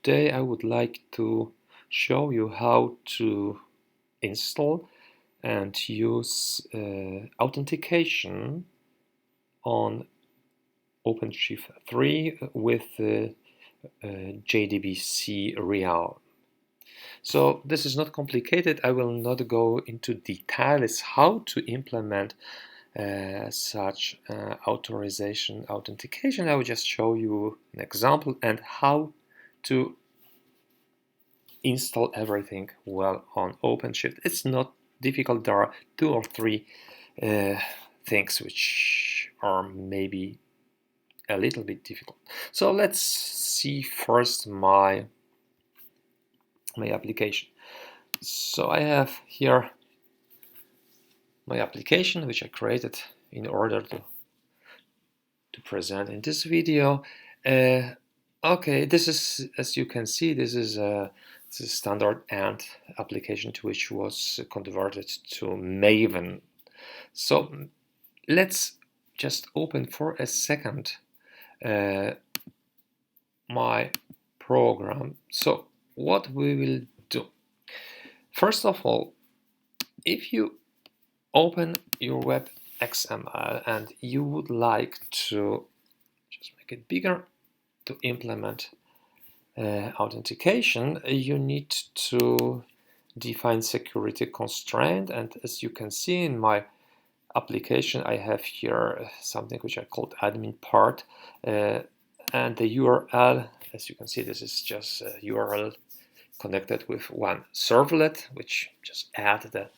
Today I would like to show you how to install and use authentication on OpenShift 3 with JDBCRealm. So this is not complicated. I will not go into details how to implement such authorization authentication. I will just show you an example and how to install everything well on OpenShift. It's not difficult. There are 2 or 3 things which are maybe a little bit difficult. So let's see first my application. So I have here my application which I created in order to present in this video. Okay, this is, as you can see, this is a standard AND application to which was converted to Maven. So let's just open for a second my program. So what we will do, first of all, if you open your web XML and you would like to just make it bigger to implement authentication, you need to define security constraint. And as you can see in my application, I have here something which I called admin part, and the URL, as you can see, this is just a URL connected with one servlet, which just add the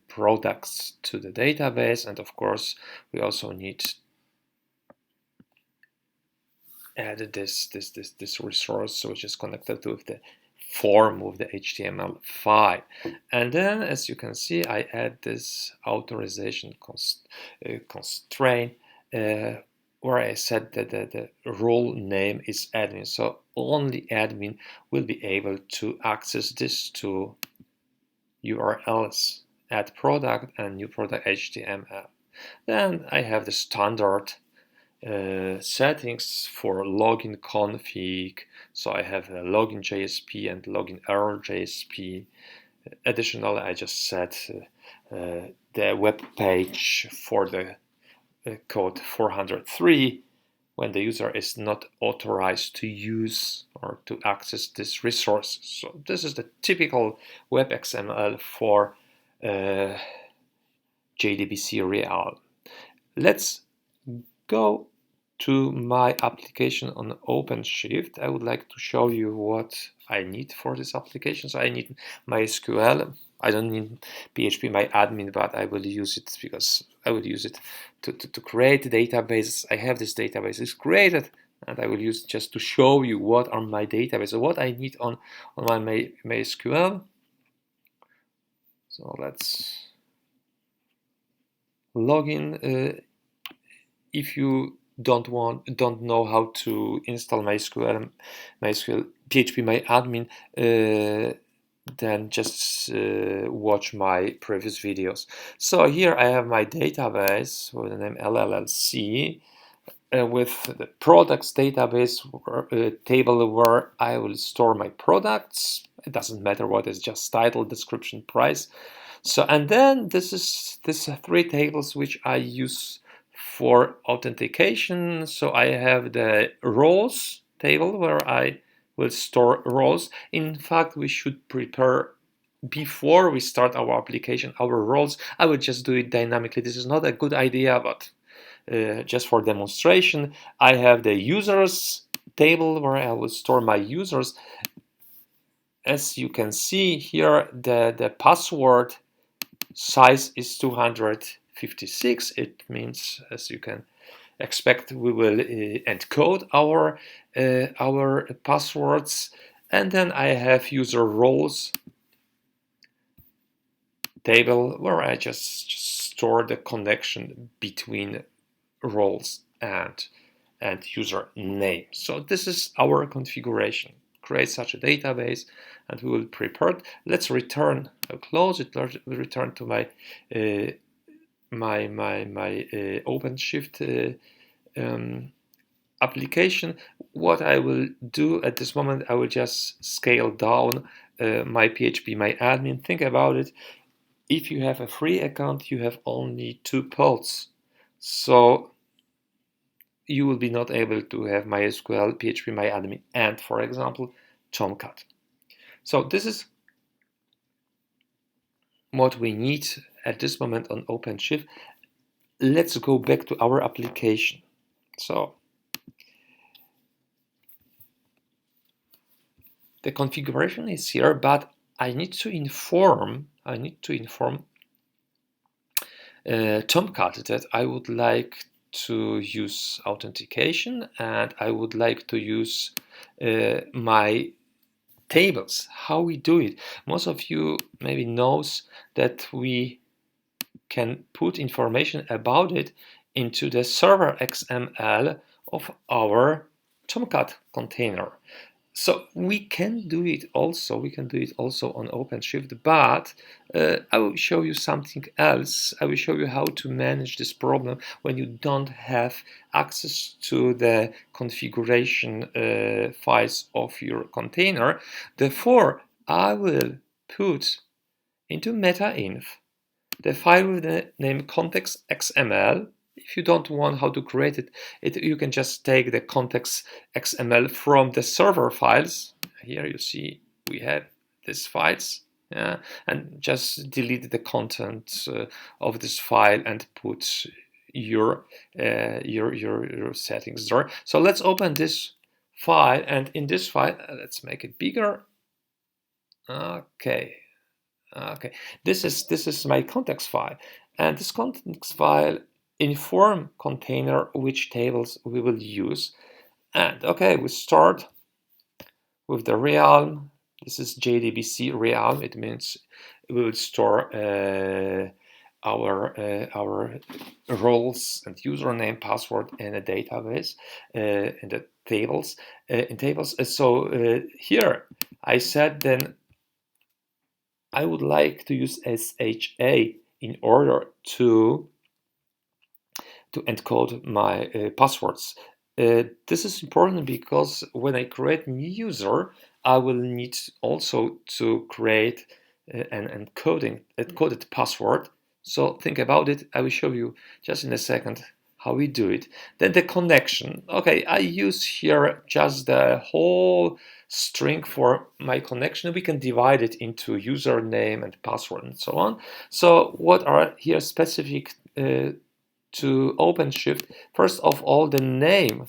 products to the database. And of course we also need add this resource which is connected with the form with the HTML5. And then, as you can see, I add this authorization constraint where I said that the role name is admin. So only admin will be able to access this two URLs, add product and new product HTML. Then I have the standard settings for login config. So I have a login JSP and login error JSP. Additionally, I just set the web page for the code 403 when the user is not authorized to use or to access this resource. So this is the typical web XML for JDBCRealm. Let's go to my application on OpenShift. I would like to show you what I need for this application. So I need MySQL. I don't need PHP my admin, but I will use it because I will use it to create a database. I have this database is created, and I will use it just to show you what are my database, so what I need on my MySQL. So let's log in. If you don't know how to install MySQL PHP my admin, then just watch my previous videos. So here I have my database with the name LLC with the products database table where I will store my products. It doesn't matter what is, just title, description, price. So, and then this 3 tables which I use for authentication. So I have the roles table where I will store roles. In fact, we should prepare before we start our application our roles. I will just do it dynamically. This is not a good idea, but just for demonstration, I have the users table where I will store my users. As you can see here, the password size is 256. It means, as you can expect, we will encode our passwords. And then I have user roles table where I just store the connection between roles and user name. So this is our configuration. Create such a database, and we will prepare it. Let's return, close it, return to my OpenShift application, what I will do at this moment, I will just scale down my PHP My Admin. Think about it. If you have a free account, you have only 2 pods. So you will be not able to have MySQL, PHP My Admin, and, for example, Tomcat. So this is what we need at this moment on OpenShift. Let's go back to our application. So the configuration is here, but I need to inform Tomcat that I would like to use authentication and I would like to use my tables. How we do it? Most of you maybe knows that we can put information about it into the server XML of our Tomcat container. So we can do it also. On OpenShift, but I will show you something else. I will show you how to manage this problem when you don't have access to the configuration files of your container. Therefore, I will put into meta-inf the file with the name context.xml. If you don't want how to create it, you can just take the context.xml from the server files. Here you see we have these files, and just delete the content of this file and put your settings there. So let's open this file, and in this file, let's make it bigger. Okay. This is my context file, and this context file inform container which tables we will use. And okay, we start with the realm. This is JDBCRealm. It means we will store our roles and username, password in a database, in the tables. So here I said then I would like to use SHA in order to encode my passwords. This is important because when I create new user, I will need also to create an encoded password. So think about it. I will show you just in a second how we do it. Then the connection. Okay, I use here just the whole string for my connection. We can divide it into username and password and so on. So what are here specific to OpenShift? First of all, the name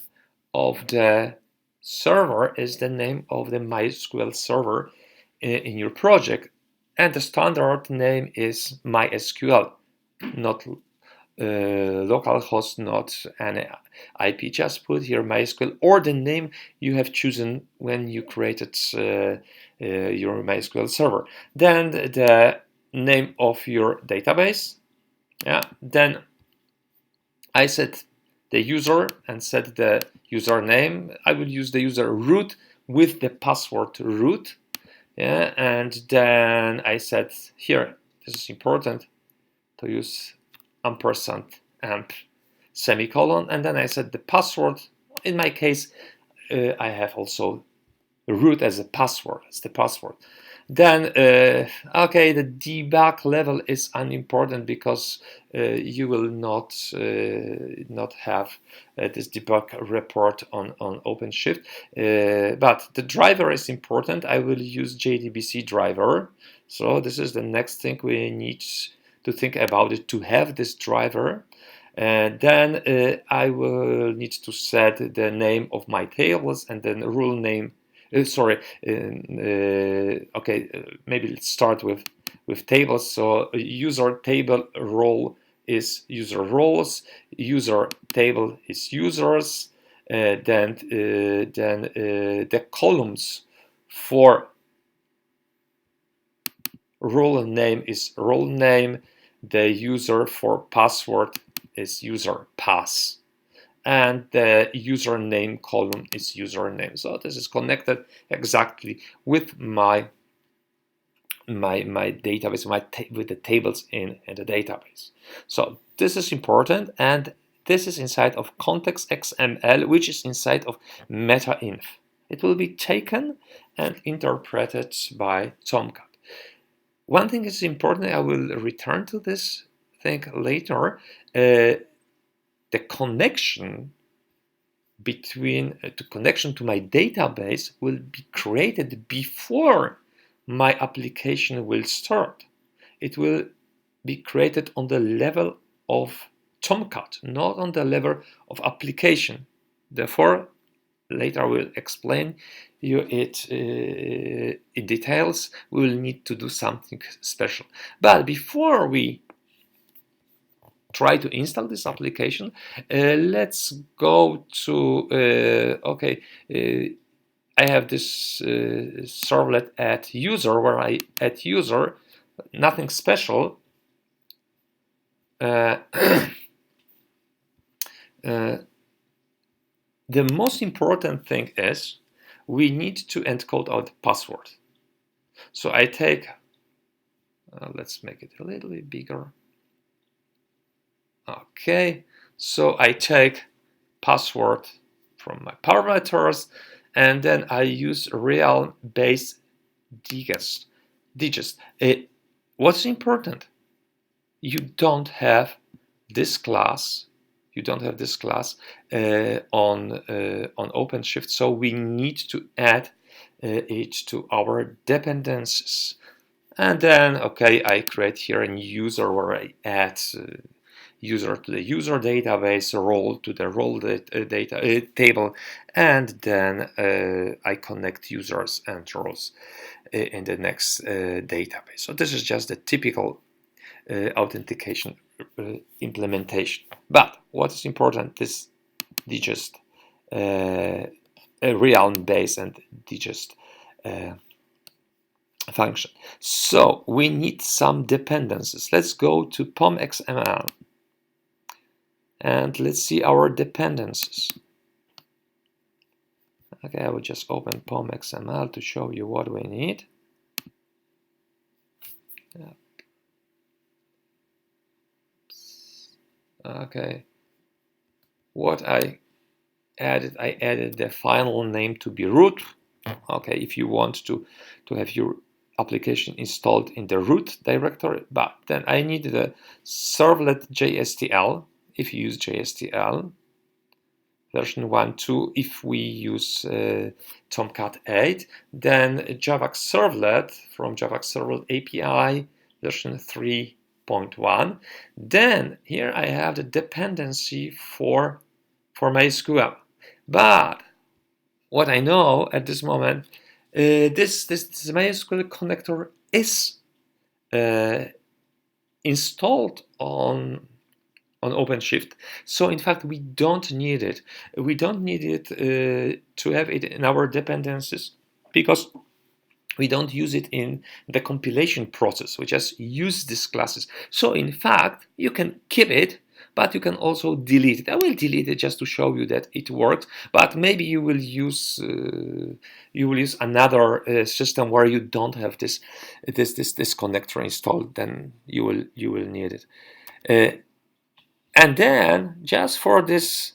of the server is the name of the MySQL server in your project, and the standard name is MySQL, not localhost, not an IP. Just put here MySQL or the name you have chosen when you created your MySQL server. Then the name of your database. Then I set the user and set the username. I will use the user root with the password root. And then I said here, this is important to use ampersand amp semicolon, and then I said the password. In my case, I have also root as a password. It's the password. Then okay, the debug level is unimportant because you will not have this debug report on OpenShift. But the driver is important. I will use JDBC driver. So this is the next thing we need to think about it, to have this driver. Then I will need to set the name of my tables and then rule name. Okay, maybe let's start with tables. So user table role is user roles, user table is users, then the columns for role name is role name, the user for password is user pass, and the username column is username. So this is connected exactly with my database, with the tables in the database. So this is important, and this is inside of context.xml, which is inside of meta-inf. It will be taken and interpreted by Tomcat. One thing is important, I will return to this thing later. The connection between the connection to my database will be created before my application will start. It will be created on the level of Tomcat, not on the level of application. Therefore, later I will explain you it in details. We will need to do something special. But before we try to install this application, let's go to I have this servlet add user, where I add user, nothing special. The most important thing is we need to encode our password. So I take, let's make it a little bit bigger. Okay, so I take password from my parameters, and then I use Realm base digest. What's important? You don't have this class. You don't have this class on OpenShift, so we need to add it to our dependencies. And then, okay, I create here a user where I add user to the user database, role to the role data table, and then I connect users and roles in the next database. So this is just the typical authentication implementation. But what is important is digest Realm base and digest function. So we need some dependencies. Let's go to pom.xml and let's see our dependencies. Okay, I will just open pom.xml to show you what we need. Okay, what I added the final name to be root. Okay, if you want to have your application installed in the root directory, but then I need the servlet JSTL. If you use JSTL version 1.2, if we use Tomcat 8, then Java Servlet from Java Servlet API version 3.1. Then here I have the dependency for MySQL. But what I know at this moment, this MySQL connector is installed on OpenShift. So in fact, we don't need it. We don't need it to have it in our dependencies, because we don't use it in the compilation process. We just use these classes. So in fact, you can keep it, but you can also delete it. I will delete it just to show you that it works. But maybe you will use another system where you don't have this connector installed. Then you will need it. And then just for this,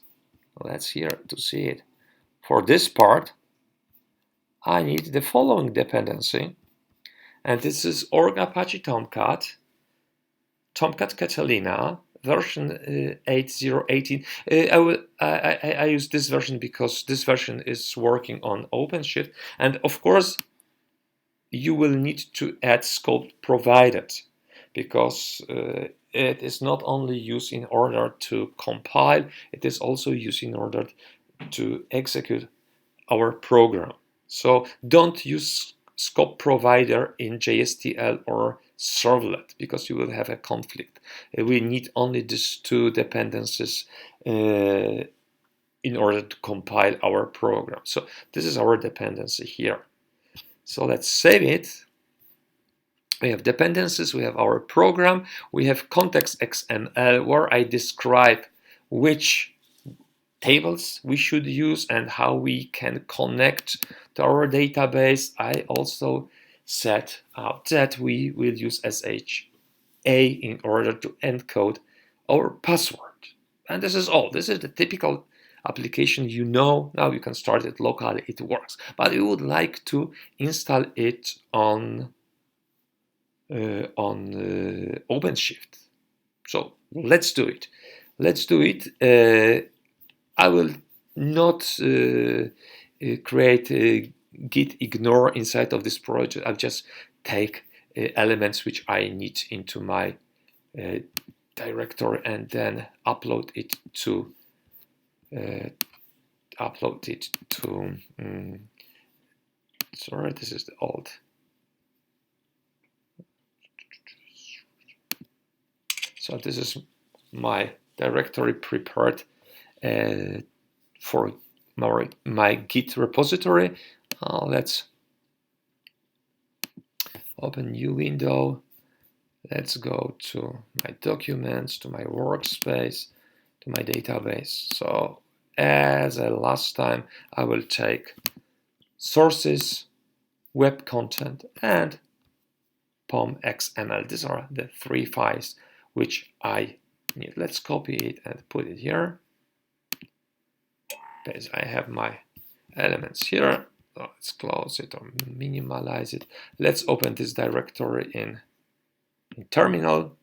let's here to see it. For this part, I need the following dependency, and this is org Apache Tomcat Catalina version 8018. I use this version because this version is working on OpenShift, and of course you will need to add scope provided, because it is not only used in order to compile, it is also used in order to execute our program. So don't use scope provider in JSTL or Servlet, because you will have a conflict. We need only these two dependencies in order to compile our program. So this is our dependency here. So let's save it. We have dependencies, we have our program, we have context.xml, where I describe which tables we should use and how we can connect to our database. I also set out that we will use SHA in order to encode our password. And this is all. This is the typical application. Now you can start it locally, it works. But you would like to install it on OpenShift. So let's do it. Let's do it. I will not create a git ignore inside of this project. I'll just take elements which I need into my directory and then upload it to sorry, this is the old. So this is my directory prepared for my Git repository. Let's open new window. Let's go to my documents, to my workspace, to my database. So as last time, I will take sources, web content, and POM.xml. These are the 3 files which I need. Let's copy it and put it here. I have my elements here. Let's close it or minimize it. Let's open this directory in terminal.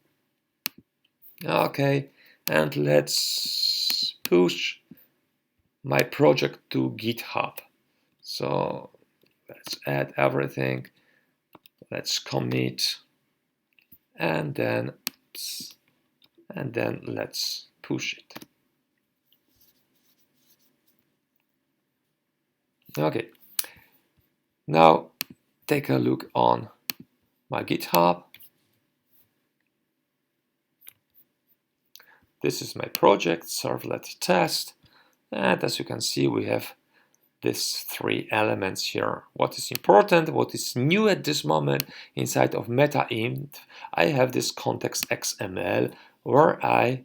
Okay, and let's push my project to GitHub. So let's add everything. Let's commit, and then let's push it. Okay, now take a look on my GitHub. This is my project, servlet test, and as you can see, we have these 3 elements here. What is important, what is new at this moment inside of meta-int, I have this context.xml where I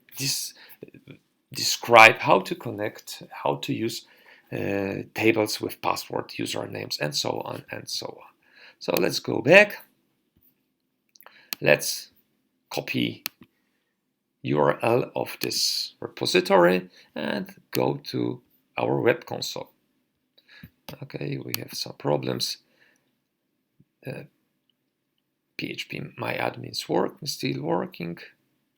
describe how to connect, how to use tables with password, usernames, and so on and so on. So let's go back. Let's copy URL of this repository and go to our web console. Okay, we have some problems. PHP my admin's still working,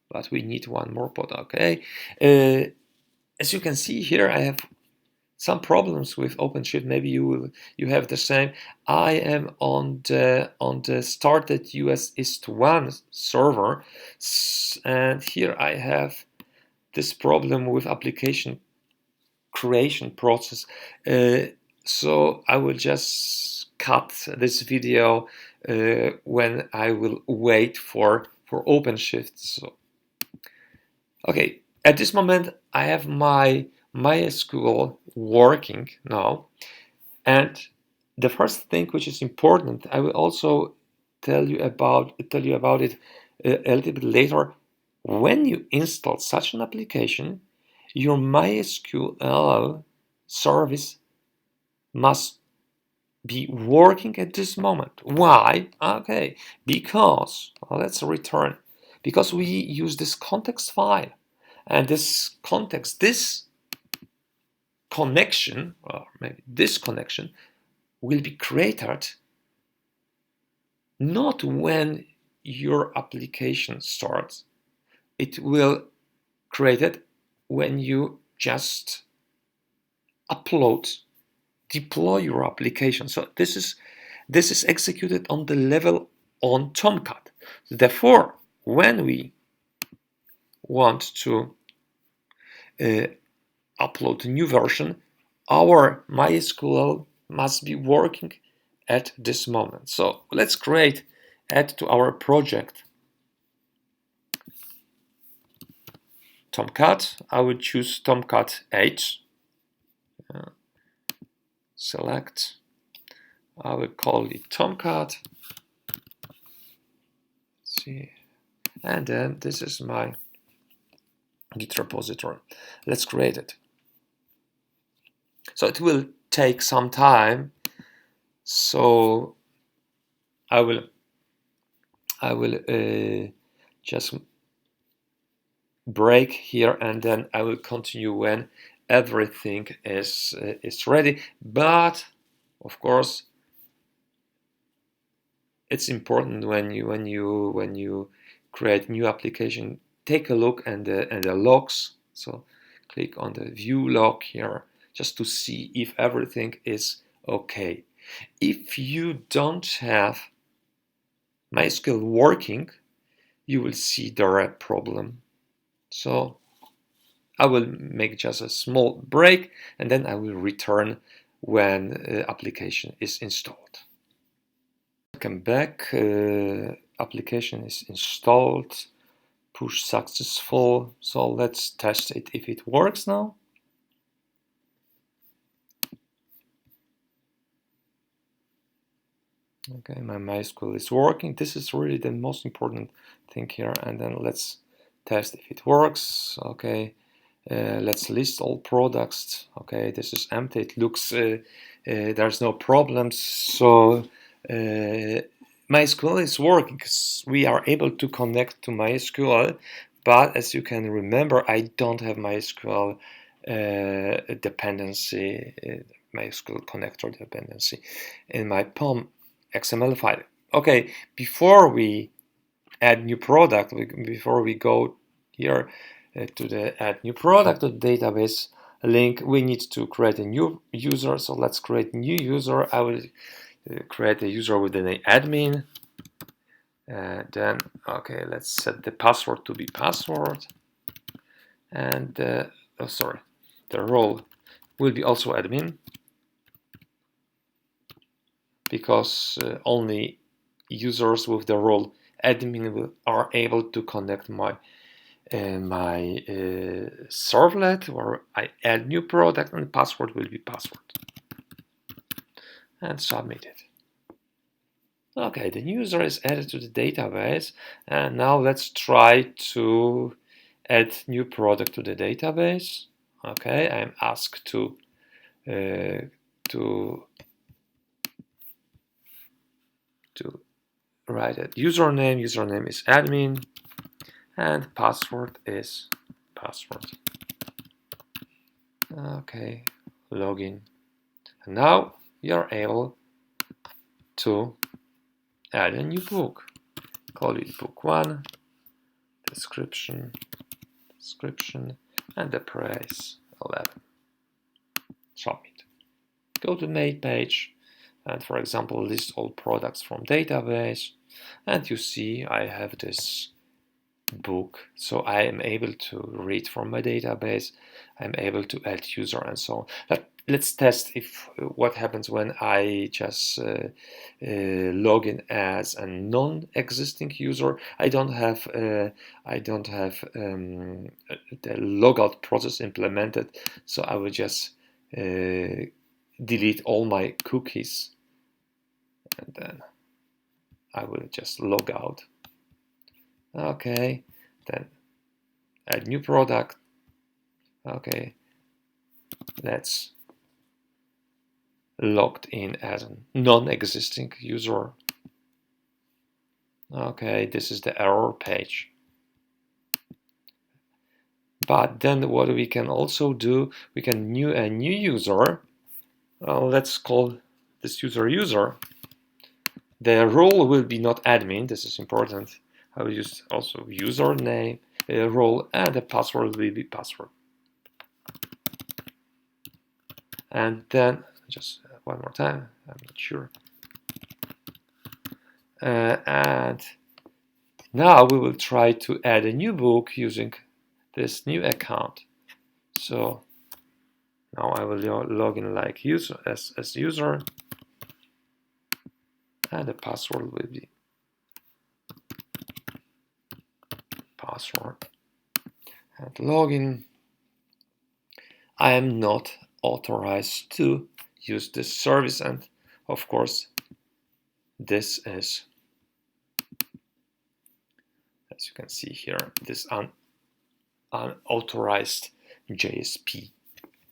but we need one more pod. Okay, as you can see here, I have some problems with OpenShift. Maybe you have the same. I am on the started US East 1 server, and here I have this problem with application creation process. So I will just cut this video when I will wait for OpenShift. So okay, at this moment I have my MySQL working now, and the first thing which is important, I will also tell you about it a little bit later. When you install such an application, your MySQL service must be working at this moment. Why? Okay, because let's return, because we use this context file, and this connection, or maybe this connection, will be created not when your application starts. It will create it when you just deploy your application. So this is executed on the level on Tomcat. Therefore, when we want to upload a new version, our MySQL must be working at this moment. So let's add to our project Tomcat. I will choose Tomcat 8. Select. I will call it Tomcat. Let's see. And then this is my Git repository. Let's create it. So it will take some time. So I will just break here, and then I will continue when everything is ready. But of course, it's important when you create new application, take a look at the logs. So click on the view log here just to see if everything is okay. If you don't have MySQL working, you will see the red problem. So I will make just a small break, and then I will return when application is installed. Welcome back. Application is installed. Push successful. So let's test it if it works now. Okay, my MySQL is working. This is really the most important thing here. And then let's test if it works. Okay, let's list all products. Okay, this is empty. It looks there's no problems. So MySQL is working because we are able to connect to MySQL. But as you can remember, I don't have MySQL dependency, MySQL connector dependency in my POM XML file. Okay, before we add new product, before we go here to the add new product to the database link, we need to create a new user. So let's create a new user. I will create a user with the name admin. Then, okay, let's set the password to be password. And, oh, sorry, the role will be also admin, because only users with the role admin are able to connect my servlet where I add new product, and password will be password. And submit it. Okay, the new user is added to the database, and now let's try to add new product to the database. Okay, I'm asked to write a username. Username is admin, and password is password. Okay, login. And now you're able to add a new book. Call it book 1, description, and the price 11. Submit. Go to main page, and for example, list all products from database, and you see I have this book, so I am able to read from my database. I'm able to add user and so on. Let's test if what happens when I just log in as a non-existing user. I don't have the logout process implemented, so I will just delete all my cookies, and then I will just log out. Okay, then add new product. Okay, that's logged in as a non-existing user. Okay, this is the error page. But then what we can also do, we can new a new user. Let's call this user. The role will be not admin. This is important. I will use also username, role, and the password will be password. And then just one more time, I'm not sure. And now we will try to add a new book using this new account. So now I will log in like user as user, and the password will be password. And login. I am not authorized to use this service, and of course this is, as you can see here, this unauthorized JSP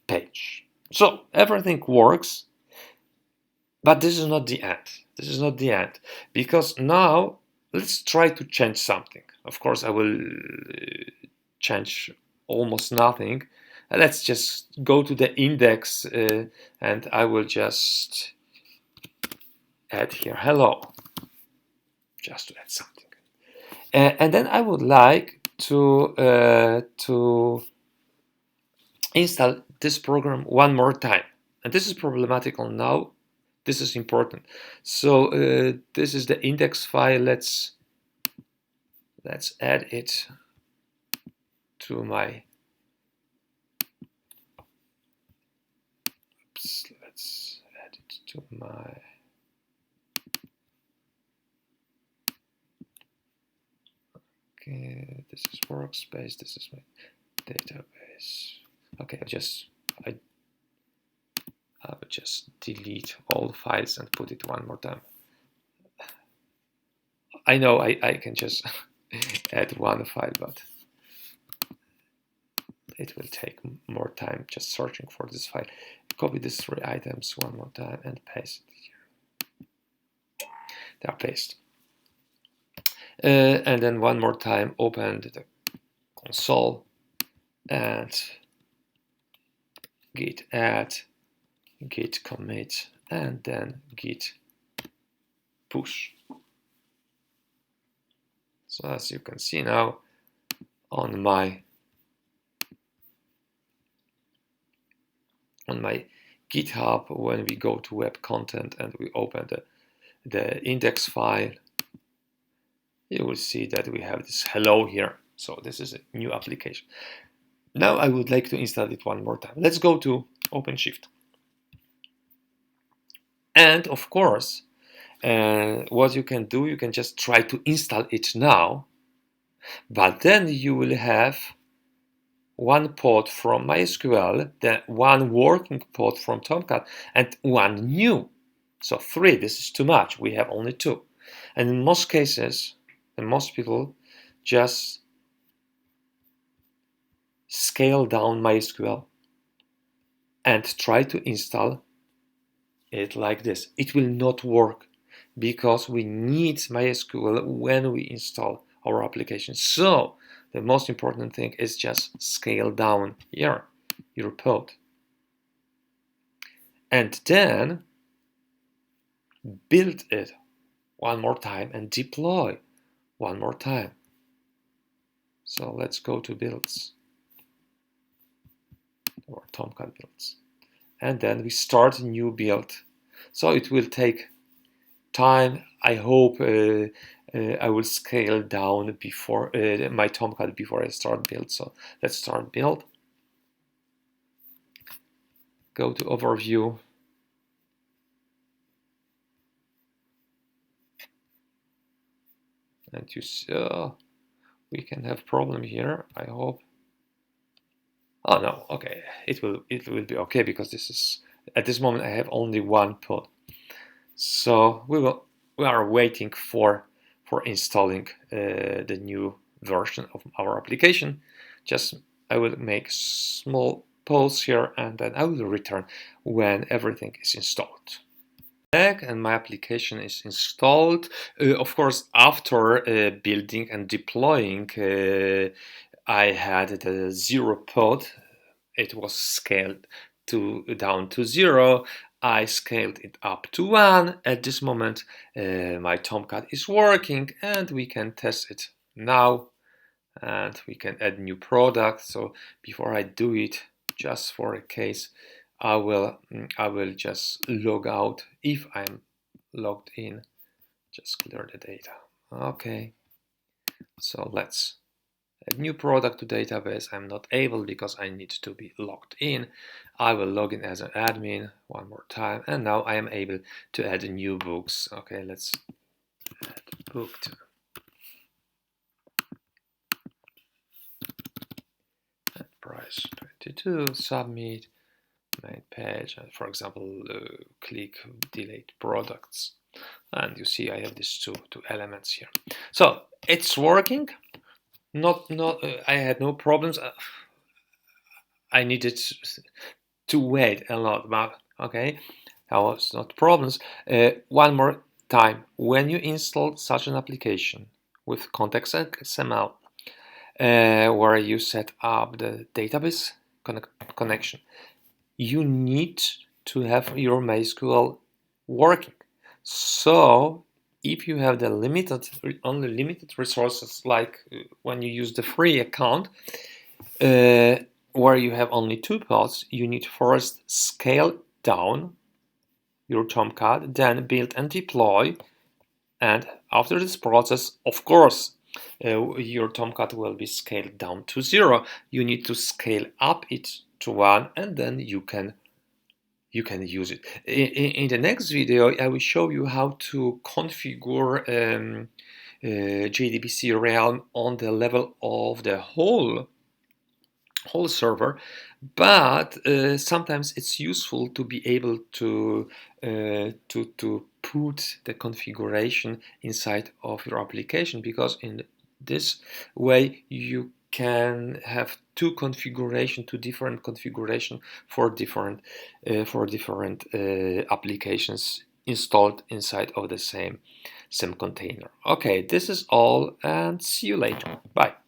page. So everything works, but this is not the end. This is not the end, because now let's try to change something. Of course, I will change almost nothing. Let's just go to the index and I will just add here hello, just to add something. And then I would like to install this program one more time. And this is problematical now. This is important. So this is the index file. Let's add it to my. Oops, let's add it to my. Okay, this is workspace. This is my database. Okay, I will just delete all the files and put it one more time. I know I can just add one file, but it will take more time just searching for this file. Copy these 3 items one more time and paste it here. They are pasted. And then one more time, open the console and git add, git commit, and then git push. So as you can see now on my GitHub, when we go to web content and we open the index file, you will see that we have this hello here. So this is a new application. Now I would like to install it one more time. Let's go to OpenShift. And of course, what you can do, you can just try to install it now, but then you will have one pod from MySQL, then one working pod from Tomcat, and one new. So 3, this is too much. We have only 2. And in most cases, and most people just scale down MySQL and try to install it like this. It will not work because we need MySQL when we install our application. So the most important thing is just scale down here your pod. And then build it one more time and deploy one more time. So let's go to builds or Tomcat builds. And then we start a new build. So it will take time. I hope I will scale down before my Tomcat before I start build. So let's start build. Go to overview. And you see, we can have problem here. I hope. Oh no, okay. It will be okay because this is at this moment I have only one pod. So we are waiting for installing the new version of our application. Just I will make small pause here and then I will return when everything is installed. And my application is installed. Of course, after building and deploying, I had the 0 pod. It was scaled down to 0. I scaled it up to 1. At this moment, my Tomcat is working, and we can test it now. And we can add new product. So before I do it, just for a case, I will just log out. If I'm logged in, just clear the data. Okay. So let's add new product to database. I'm not able because I need to be logged in. I will log in as an admin one more time, and now I am able to add new books. Okay, let's add booked. Price 22, submit, main page, and for example, click delete products. And you see I have these two elements here. So it's working. I had no problems. I needed to wait a lot, but okay, that was not problems. One more time, when you install such an application with context.xml, where you set up the database connection. You need to have your MySQL working. So if you have the only limited resources, like when you use the free account, where you have only 2 pods, you need first scale down your Tomcat, then build and deploy. And after this process, of course, your Tomcat will be scaled down to 0. You need to scale up it to 1, and then you can use it. In the next video, I will show you how to configure JDBCRealm on the level of the whole server, but sometimes it's useful to be able to put the configuration inside of your application, because in this way you can have two different configuration for different applications installed inside of the same container. Okay, this is all, and see you later. Bye.